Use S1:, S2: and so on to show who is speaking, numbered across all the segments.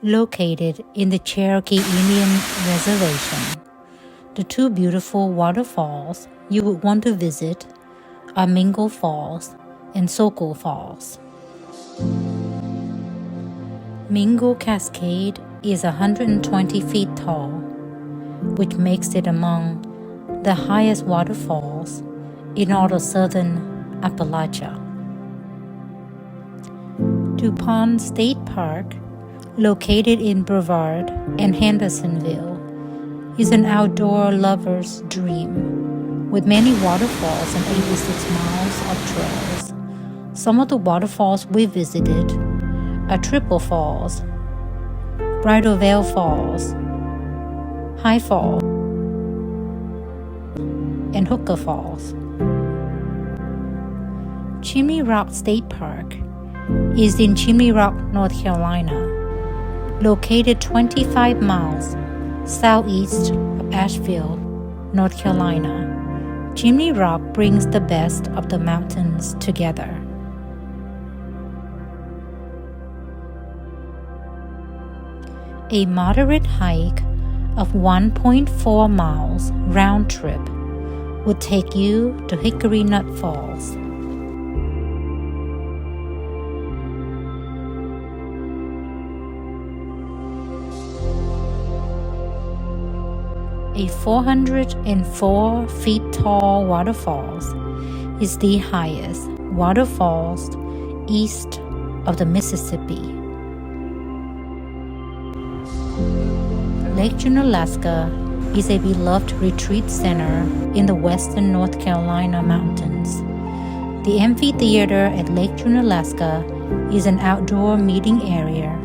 S1: located in the Cherokee Indian Reservation. The two beautiful waterfalls you would want to visit are Mingo Falls and Sokol Falls. Mingo Cascade is 120 feet tall, which makes it among the highest waterfalls in all of southern Appalachia. DuPont State Park, located in Brevard and Hendersonville, is an outdoor lover's dream with many waterfalls and 86 miles of trails. Some of the waterfalls we visited are Triple Falls, Bridal Veil Falls, High Falls, and Hooker Falls. Chimney Rock State Park is in Chimney Rock, North Carolina, located 25 miles southeast of Asheville, North Carolina. Chimney Rock brings the best of the mountains together. A moderate hike of 1.4 miles round trip would take you to Hickory Nut Falls. A 404 feet tall waterfalls is the highest waterfalls east of the Mississippi. Lake Junaluska is a beloved retreat center in the western North Carolina mountains. The amphitheater at Lake Junaluska is an outdoor meeting area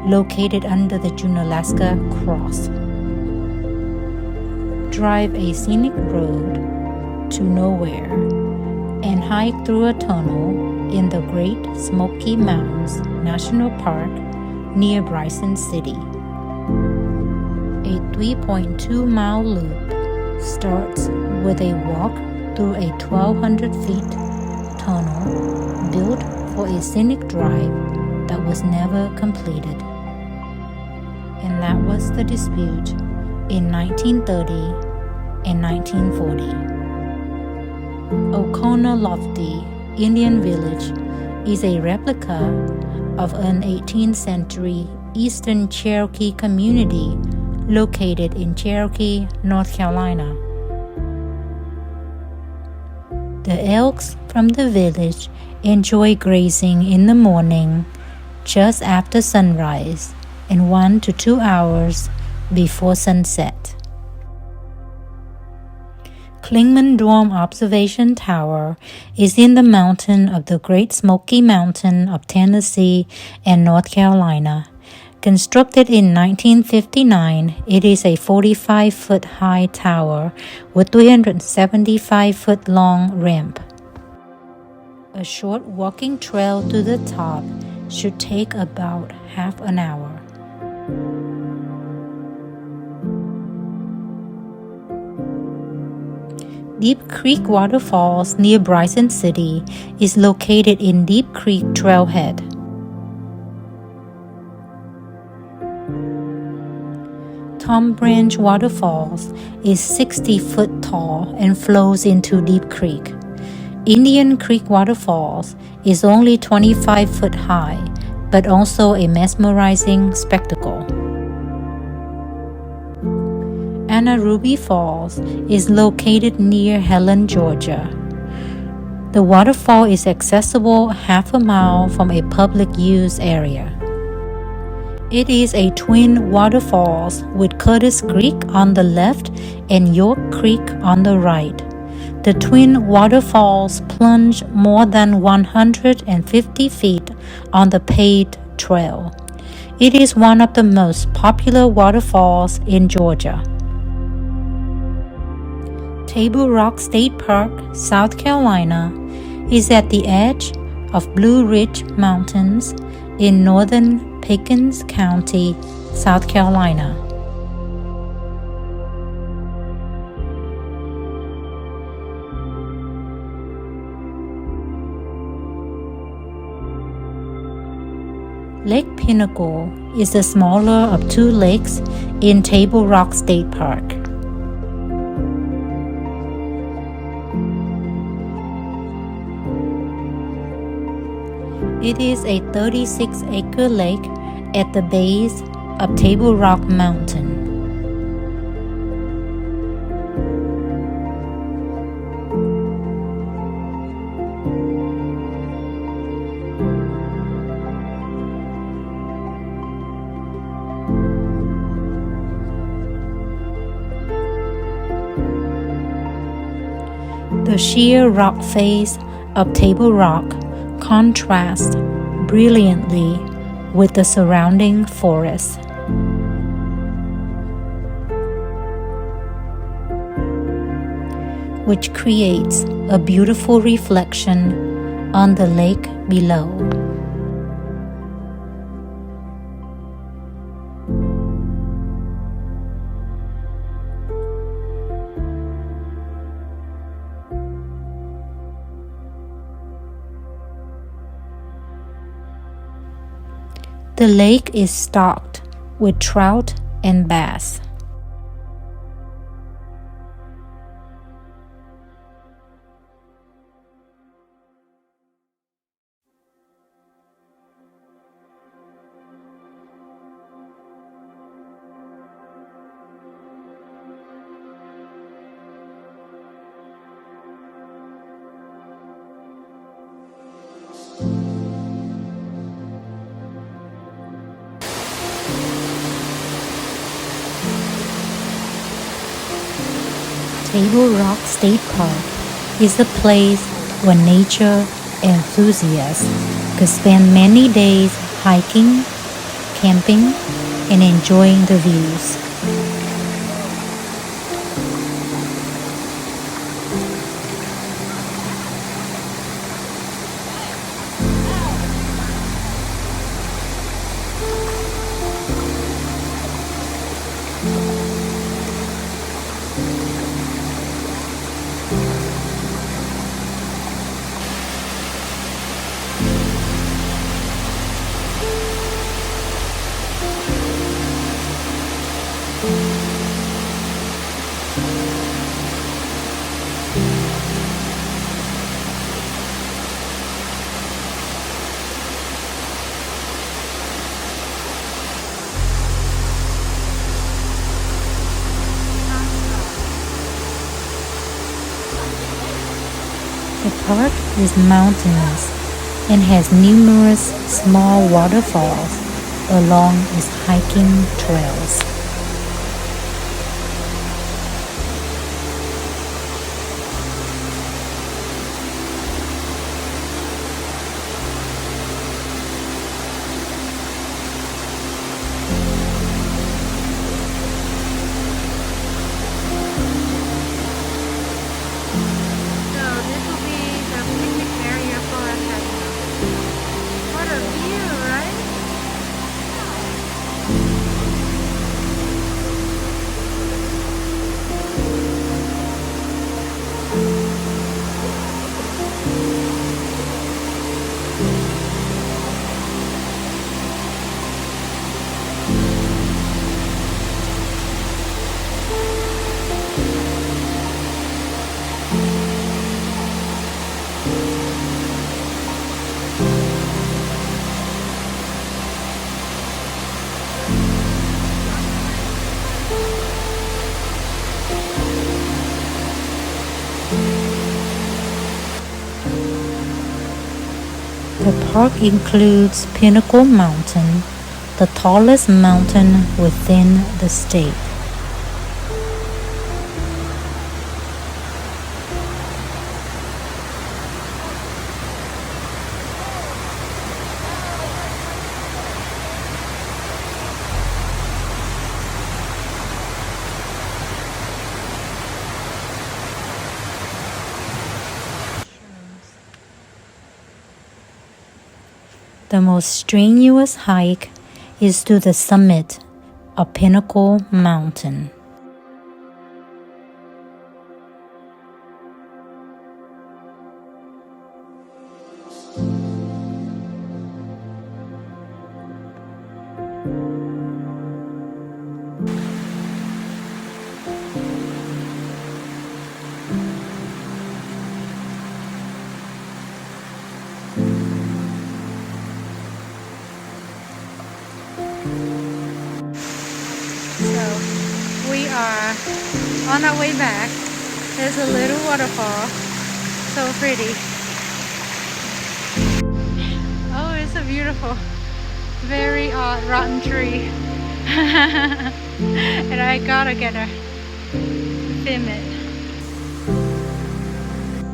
S1: located under the Junaluska Cross. Drive a scenic road to nowhere and hike through a tunnel in the Great Smoky Mountains National Park near Bryson City. A 3.2-mile loop starts with a walk through a 1,200 feet tunnel built for a scenic drive that was never completed. And that was the dispute in 1930 and 1940. Oconaluftee Indian Village is a replica of an 18th century Eastern Cherokee community located in Cherokee, North Carolina. The elks from the village enjoy grazing in the morning just after sunrise and 1 to 2 hours before sunset. Clingman Dome Observation Tower is in the mountain of the Great Smoky Mountain of Tennessee and North Carolina. Constructed in 1959, it is a 45-foot high tower with 375-foot long ramp. A short walking trail to the top should take about half an hour. Deep Creek Waterfalls near Bryson City is located in Deep Creek Trailhead. Tom Branch Waterfalls is 60 foot tall and flows into Deep Creek. Indian Creek Waterfalls is only 25 foot high, but also a mesmerizing spectacle. Anna Ruby Falls is located near Helen, Georgia. The waterfall is accessible half a mile from a public use area. It is a twin waterfalls with Curtis Creek on the left and York Creek on the right. The twin waterfalls plunge more than 150 feet on the paved trail. It is one of the most popular waterfalls in Georgia. Table Rock State Park, South Carolina, is at the edge of Blue Ridge Mountains in northern Pickens County, South Carolina. Lake Pinnacle is the smaller of two lakes in Table Rock State Park. It is a 36-acre lake at the base of Table Rock Mountain. The sheer rock face of Table Rock contrasts brilliantly with the surrounding forest. Which creates a beautiful reflection on the lake below. The lake is stocked with trout and bass. Table Rock State Park is a place where nature enthusiasts could spend many days hiking, camping, and enjoying the views. The park is mountainous and has numerous small waterfalls along its hiking trails. The park includes Pinnacle Mountain, the tallest mountain within the state. The most strenuous hike is to the summit of Pinnacle Mountain. on our way back, there's a little waterfall. So pretty. Oh, it's a beautiful, very rotten tree. And I gotta get a film it.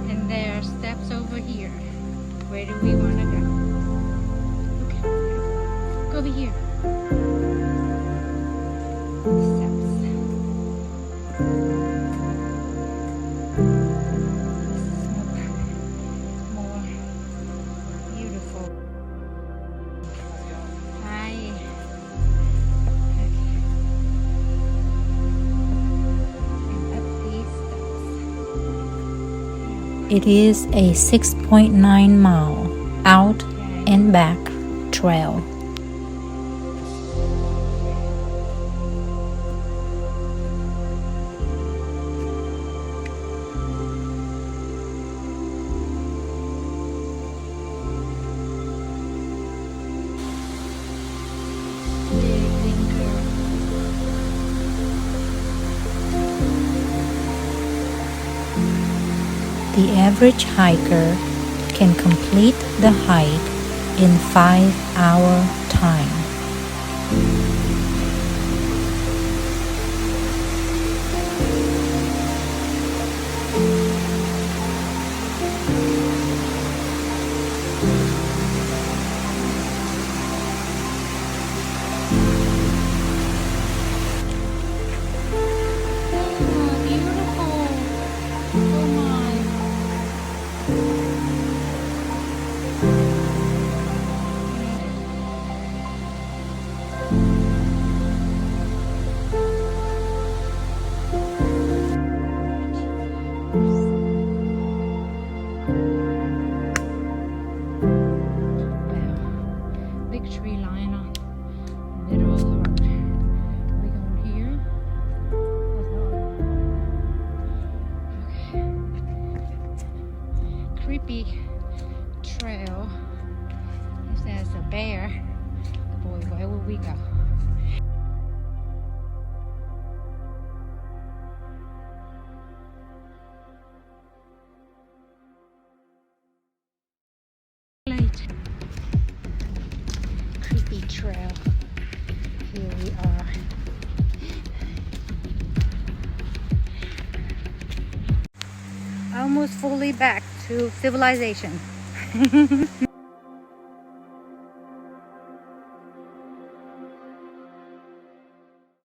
S1: And there are steps over here. Where do we want to go? Okay, go over here. Steps. More beautiful. Hi. It is a 6.9 mile out and back trail. The average hiker can complete the hike in 5-hour time. Tree line on the middle of the road. Are we going here? Okay. Creepy trail. If there's a bear, boy, where will we go? Creepy trail. Here we are. Almost fully back to civilization.